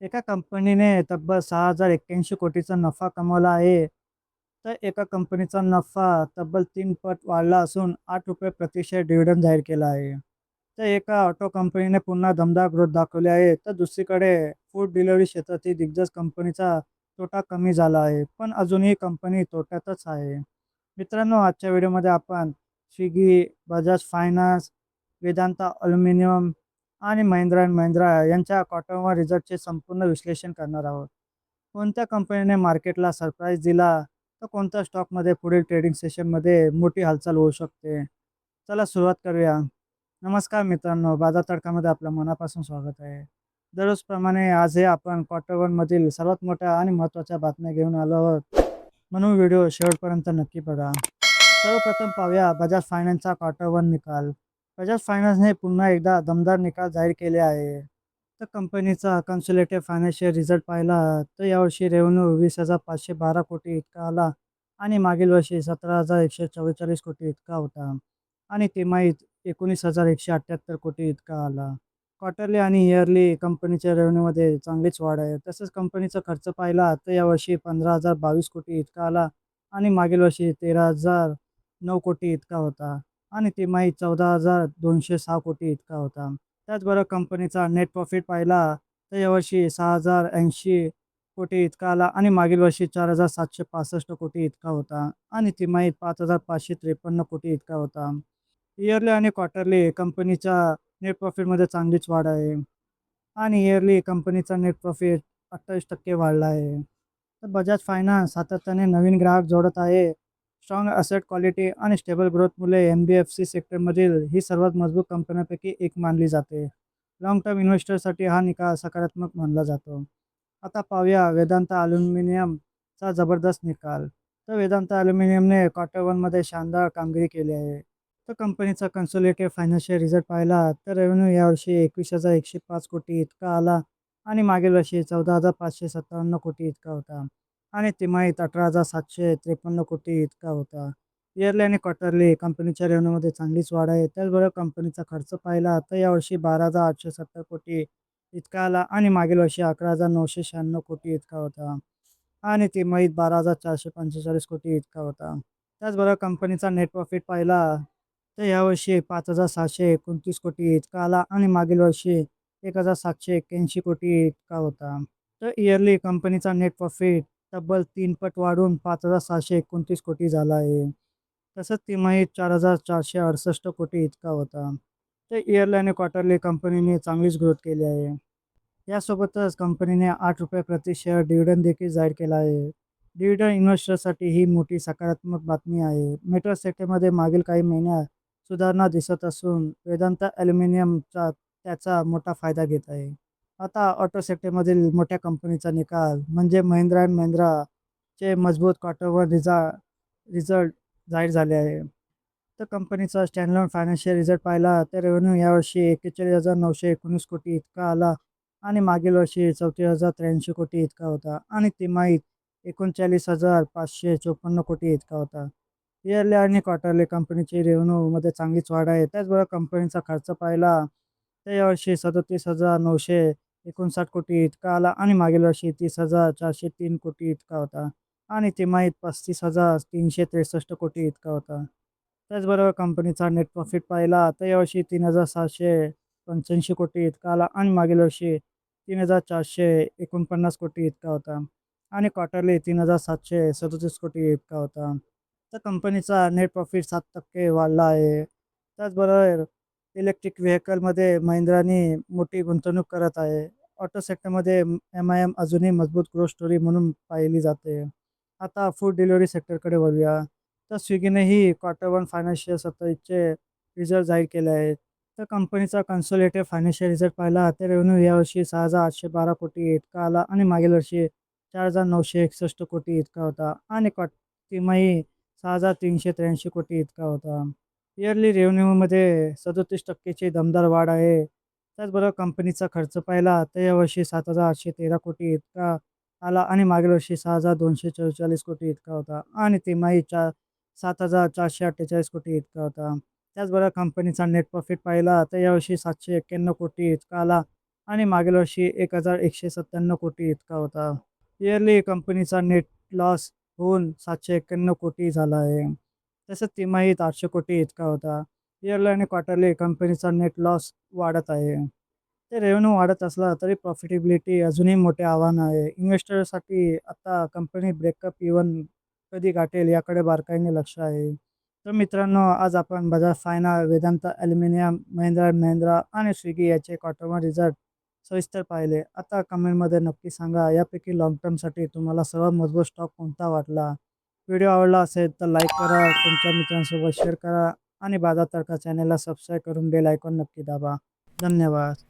एका कंपनीने तब्बल 6,081 कोटीचा नफा कमावला आहे. तर एका कंपनीचा नफा तब्बल 3 पट वाढला असून ₹8 प्रति शेअर डिव्हिडंड जाहीर केला आहे. तर एका ऑटो कंपनीने पुन्हा दमदार ग्रोथ दाखवली आहे. तर दुसरीकडे फूड डिलिव्हरी क्षेत्रातील दिग्गज कंपनीचा तोटा कमी झाला आहे. पण अजूनही कंपनी तोट्यातच आहे. मित्रांनो, आजच्या व्हिडिओमध्ये आपण Swiggy, Bajaj finance, Vedanta aluminium आणि महिंद्रा अँड महिंद्रा यांच्या क्वार्टर वन रिझल्टचे संपूर्ण विश्लेषण करणार आहोत. कोणत्या कंपनीने मार्केटला सरप्राईज दिला, तर कोणत्या स्टॉकमध्ये पुढील ट्रेडिंग सेशनमध्ये मोठी हालचाल होऊ शकते. चला सुरुवात करूया. नमस्कार मित्रांनो, बाजार तडकामध्ये आपलं मनापासून स्वागत आहे. दररोजप्रमाणे आजही आपण क्वार्टर वनमधील सर्वात मोठ्या आणि महत्त्वाच्या बातम्या घेऊन आलो आहोत. म्हणून व्हिडिओ शेवटपर्यंत नक्की बघा. सर्वप्रथम पाहूया बजाज फायनान्सचा क्वार्टर वन निकाल. बजाज फायनान्सने पुन्हा एकदा दमदार निकाल जाहीर केले आहे. तर कंपनीचा कन्सोलिडेटेड फायनान्शियल रिझल्ट पाहिला तर यावर्षी रेव्हेन्यू 20,512 कोटी इतका आला आणि मागील वर्षी 17,144 कोटी इतका होता आणि तिमाहीत 19,178 कोटी इतका आला. क्वार्टरली आणि इयरली कंपनीच्या रेव्हेन्यूमध्ये चांगलीच वाढ आहे. तसंच कंपनीचा खर्च पाहिला तर यावर्षी 15,022 कोटी इतका आला आणि मागील वर्षी 13,009 कोटी इतका होता आणि तिमाहीत 14,206 कोटी इतका होता. त्याचबरोबर कंपनीचा नेट प्रॉफिट पाहिला तर यावर्षी 6,080 कोटी इतका आला आणि मागील वर्षी 4,765 कोटी इतका होता आणि तिमाहीत 5,553 कोटी इतका होता. इयरली आणि क्वार्टरली कंपनीच्या नेट प्रॉफिटमध्ये चांगलीच वाढ आहे आणि इयरली कंपनीचा नेट प्रॉफिट 28% वाढला आहे. तर बजाज फायनान्स सातत्याने नवीन ग्राहक जोडत आहे. स्ट्रॉंग असेट क्वालिटी आणि स्टेबल ग्रोथमुळे एन-बी-एफ-सी सेक्टरमधील ही सर्वात मजबूत कंपन्यांपैकी एक मानली जाते. लाँग टर्म इन्व्हेस्टरसाठी हा निकाल सकारात्मक मानला जातो. आता पाहूया वेदांता अॅल्युमिनियमचा जबरदस्त निकाल. तर वेदांता अॅल्युमिनियमने क्वार्टर वनमध्ये शानदार कामगिरी केली आहे. तर कंपनीचा कन्सोलिडेटेड फायनान्शियल रिझल्ट पाहिला तर रेव्हेन्यू यावर्षी 21,105 कोटी इतका आला आणि मागील वर्षी 14,557 कोटी इतका होता आणि तिमाहीत 18,753 कोटी इतका होता. इयरली आणि क्वार्टरली कंपनीच्या रेव्हेन्यूमध्ये चांगलीच वाढ आहे. त्याचबरोबर कंपनीचा खर्च पाहिला तर यावर्षी 12,870 कोटी इतका आला आणि मागील वर्षी 11,996 कोटी इतका होता आणि तिमाहीत 12,445 कोटी इतका होता. त्याचबरोबर कंपनीचा नेट प्रॉफिट पाहिला तर यावर्षी 5,729 कोटी इतका आला आणि मागील वर्षी 1,781 कोटी इतका होता. तर इयरली कंपनीचा नेट प्रॉफिट तब्बल 3 पट वाढून 5,729 कोटी झाला आहे. तसंच तिमाहीत 4,468 कोटी इतका होता. तर इयरली आणि क्वार्टरली कंपनीने चांगलीच ग्रोथ केली आहे. यासोबतच कंपनीने ₹8 प्रति शेअर डिव्हिडंड देखील जाहीर केला आहे. डिव्हिडंड इन्व्हेस्टरसाठी ही मोठी सकारात्मक बातमी आहे. मेटल सेक्टरमध्ये मागील काही महिन्यात सुधारणा दिसत असून वेदांता ॲल्युमिनियमचा त्याचा मोठा फायदा घेत आहे. आता ऑटो सेक्टरमधील मोठ्या कंपनीचा निकाल म्हणजे महिंद्रा अँड महिंद्राचे मजबूत क्वार्टर वन रिझल्ट जाहीर झाले आहे. तर कंपनीचा स्टँडअलोन फायनान्शियल रिझल्ट पाहिला तर रेव्हेन्यू यावर्षी 41,919 कोटी इतका आला आणि मागील वर्षी 34,083 कोटी इतका होता आणि तिमाहीत 39,554 कोटी इतका होता. इयरली आणि क्वार्टरली कंपनीची रेव्हेन्यूमध्ये चांगलीच वाढ आहे. त्याचबरोबर कंपनीचा खर्च पाहिला तर यावर्षी 37,959 कोटी इतका आला आणि मागील वर्षी 30,403 कोटी इतका होता आणि तिमाहीत 35,363 कोटी इतका होता. त्याचबरोबर कंपनीचा नेट प्रॉफिट पाहिला तर यावर्षी 3,785 कोटी इतका आला आणि मागील वर्षी 3,449 कोटी इतका होता आणि क्वार्टरली 3,737 कोटी इतका होता. तर कंपनीचा नेट प्रॉफिट 7% वाढला आहे. त्याचबरोबर इलेक्ट्रिक व्हेकलमध्ये महिंद्राने मोठी गुंतवणूक करत आहे. ऑटो सेक्टरमध्ये एम-आय-एम अजूनही मजबूत ग्रोथ स्टोरी म्हणून पाहिली जाते. आता फूड डिलिव्हरी सेक्टरकडे वळूया. तर स्विगीनेही क्वार्टर वन फायनान्शियल 27चे रिझल्ट जाहीर केले आहेत. तर कंपनीचा कन्सोलिडेटेड फायनान्शियल रिझल्ट पाहिला तर रेव्हेन्यू यावर्षी 6,812 कोटी इतका आला आणि मागील वर्षी 4,961 कोटी इतका होता आणि तिमाही 6,383 कोटी इतका होता. इयरली रेव्हेन्यूमध्ये 37% ची दमदार वाढ आहे. त्याचबरोबर कंपनीचा खर्च पाहिला तर यावर्षी 7,813 कोटी इतका आला आणि मागील वर्षी 6,244 कोटी इतका होता आणि तिमाही 7,448 कोटी इतका होता. त्याचबरोबर कंपनीचा नेट प्रॉफिट पाहिला तर यावर्षी 791 कोटी इतका आला आणि मागील वर्षी 1197 कोटी इतका होता. इयरली कंपनीचा नेट लॉस होऊन 791 कोटी झाला आहे. तसंच तिमाहीत 800 कोटी इतका होता. इयरली आणि क्वार्टरली कंपनीचा नेट लॉस वाढत आहे. ते रेव्हेन्यू वाढत असला तरी प्रॉफिटेबिलिटी अजूनही मोठे आव्हान आहे. इन्व्हेस्टरसाठी आता कंपनी ब्रेकअप इव्हन कधी गाठेल याकडे बारकाईने लक्ष आहे. तर मित्रांनो, आज आपण Bajaj finance, Vedanta aluminium, Mahindra and Mahindra आणि स्विगी याचे क्वार्टर रिझल्ट सविस्तर पाहिले. आता कमेंटमध्ये नक्की सांगा, यापैकी लाँग टर्मसाठी तुम्हाला सर्वात मजबूत स्टॉक कोणता वाटला? व्हिडिओ आवडला असेल तर लाईक करा, तुमच्या मित्रांसोबत शेअर करा आणि बाजार तडका चॅनलला सबस्क्राईब करून बेल आयकॉन नक्की दाबा. धन्यवाद.